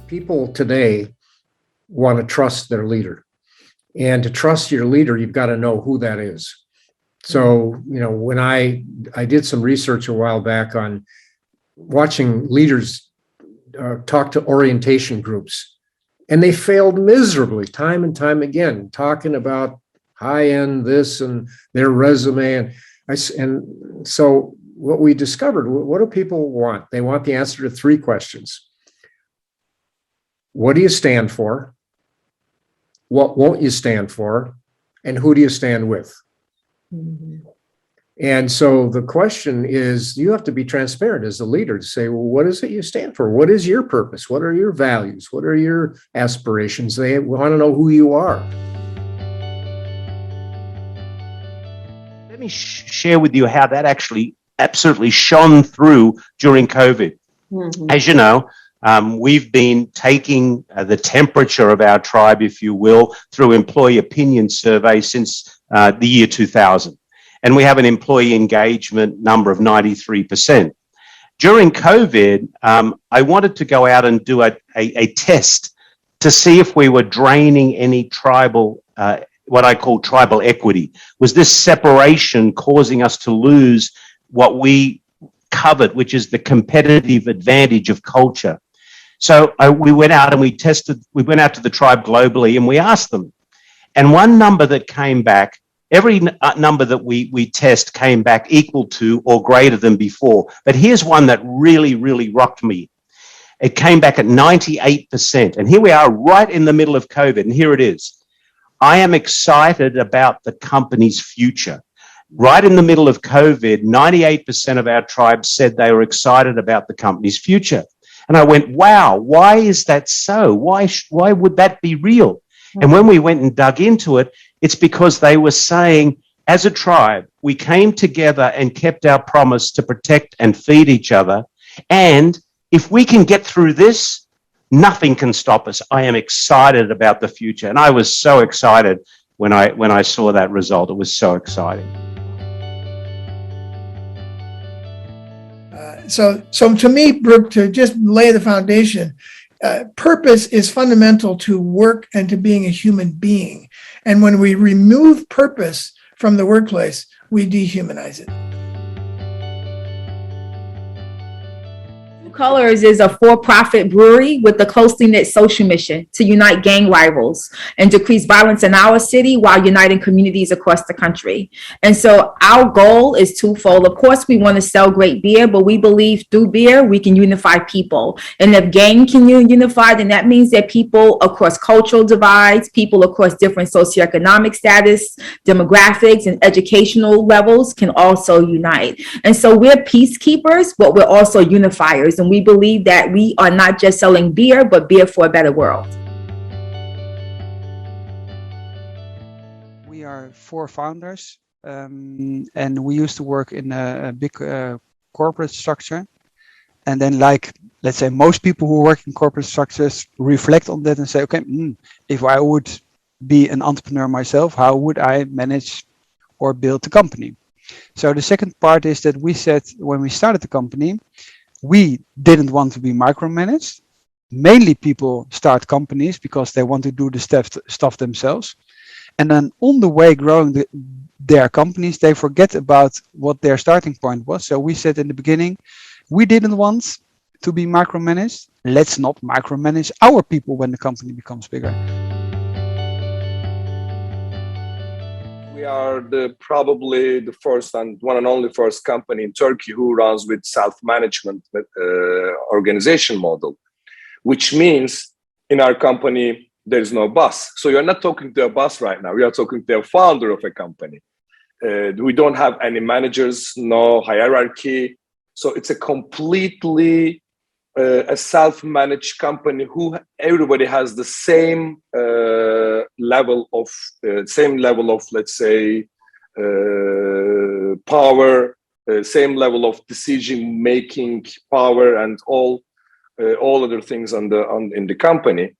People today want to trust their leader. And to trust your leader, you've got to know who that is. So, when I did some research a while back on watching leaders talk to orientation groups, and they failed miserably time and time again, talking about high-end this and their resume. And so what we discovered, what do people want? They want the answer to three questions. What do you stand for? What won't you stand for? And who do you stand with? Mm-hmm. And so the question is, you have to be transparent as a leader to say, well, what is it you stand for? What is your purpose? What are your values? What are your aspirations? They want to know who you are. Let me share with you how that actually absolutely shone through during COVID. Mm-hmm. As you know, we've been taking the temperature of our tribe, if you will, through employee opinion surveys since the year 2000. And we have an employee engagement number of 93%. During COVID, I wanted to go out and do a test to see if we were draining any tribal, what I call tribal equity. Was this separation causing us to lose what we covered, which is the competitive advantage of culture? So we went out and we went out to the tribe globally and we asked them. And one number that came back, every number that we test came back equal to or greater than before. But here's one that really, really rocked me. It came back at 98%. And here we are right in the middle of COVID. And here it is. I am excited about the company's future. Right in the middle of COVID, 98% of our tribe said they were excited about the company's future. And I went, wow, why is that so? Why would that be real? And when we went and dug into it, it's because they were saying, as a tribe, we came together and kept our promise to protect and feed each other. And if we can get through this, nothing can stop us. I am excited about the future. And I was so excited when I saw that result. It was so exciting. So to me, Brooke, to just lay the foundation, purpose is fundamental to work and to being a human being. And when we remove purpose from the workplace, we dehumanize it. Colors is a for-profit brewery with a closely knit social mission to unite gang rivals and decrease violence in our city while uniting communities across the country. And so our goal is twofold. Of course, we want to sell great beer, but we believe through beer, we can unify people. And if gang can unify, then that means that people across cultural divides, people across different socioeconomic status, demographics, and educational levels can also unite. And so we're peacekeepers, but we're also unifiers. And we believe that we are not just selling beer, but beer for a better world. We are 4 founders, and we used to work in a big corporate structure. And then, let's say, most people who work in corporate structures reflect on that and say, okay, if I would be an entrepreneur myself, how would I manage or build a company? So the second part is that we said when we started the company, we didn't want to be micromanaged. Mainly people start companies because they want to do the stuff themselves. And then on the way growing their companies, they forget about what their starting point was. So we said in the beginning, we didn't want to be micromanaged. Let's not micromanage our people when the company becomes bigger. We are probably the first and one and only first company in Turkey who runs with self-management organization model, which means in our company, there is no boss. So you're not talking to a boss right now. We are talking to a founder of a company. We don't have any managers, no hierarchy. So it's a completely a self-managed company who everybody has the same level of let's say power, same level of decision making power, and all other things in the company.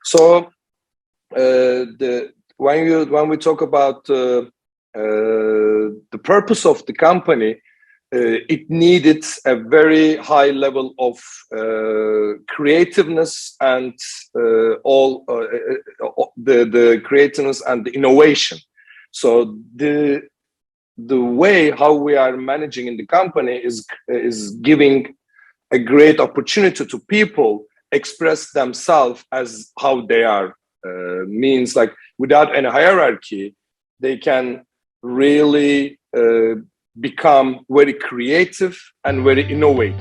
So when we talk about the purpose of the company, it needed a very high level of creativeness and the creativeness and the innovation. So the way how we are managing in the company is giving a great opportunity to people express themselves as how they are. Means like without any hierarchy, they can really become very creative and very innovative.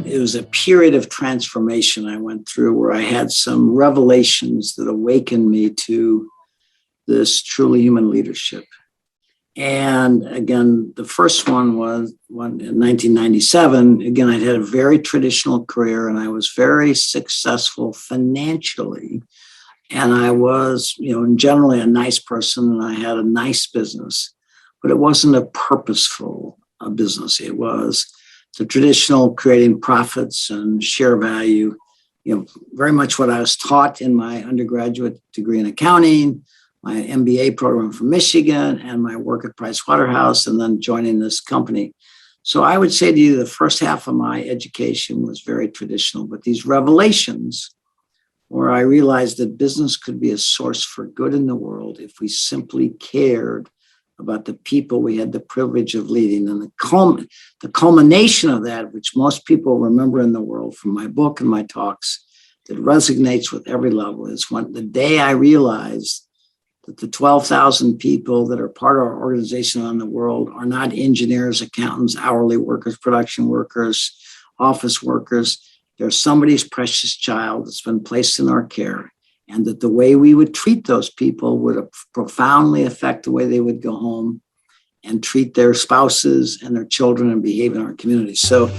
It was a period of transformation I went through where I had some revelations that awakened me to this truly human leadership. And again, the first one was in 1997. Again, I'd had a very traditional career and I was very successful financially. And I was, generally a nice person and I had a nice business, but it wasn't a purposeful business. It was the traditional creating profits and share value, very much what I was taught in my undergraduate degree in accounting, my MBA program from Michigan, and my work at Price Waterhouse, and then joining this company. So I would say to you, the first half of my education was very traditional, but these revelations where I realized that business could be a source for good in the world if we simply cared about the people we had the privilege of leading. And the culmination of that, which most people remember in the world from my book and my talks, that resonates with every level, is when the day I realized that the 12,000 people that are part of our organization around the world are not engineers, accountants, hourly workers, production workers, office workers. They're somebody's precious child that's been placed in our care, and that the way we would treat those people would profoundly affect the way they would go home and treat their spouses and their children and behave in our community. So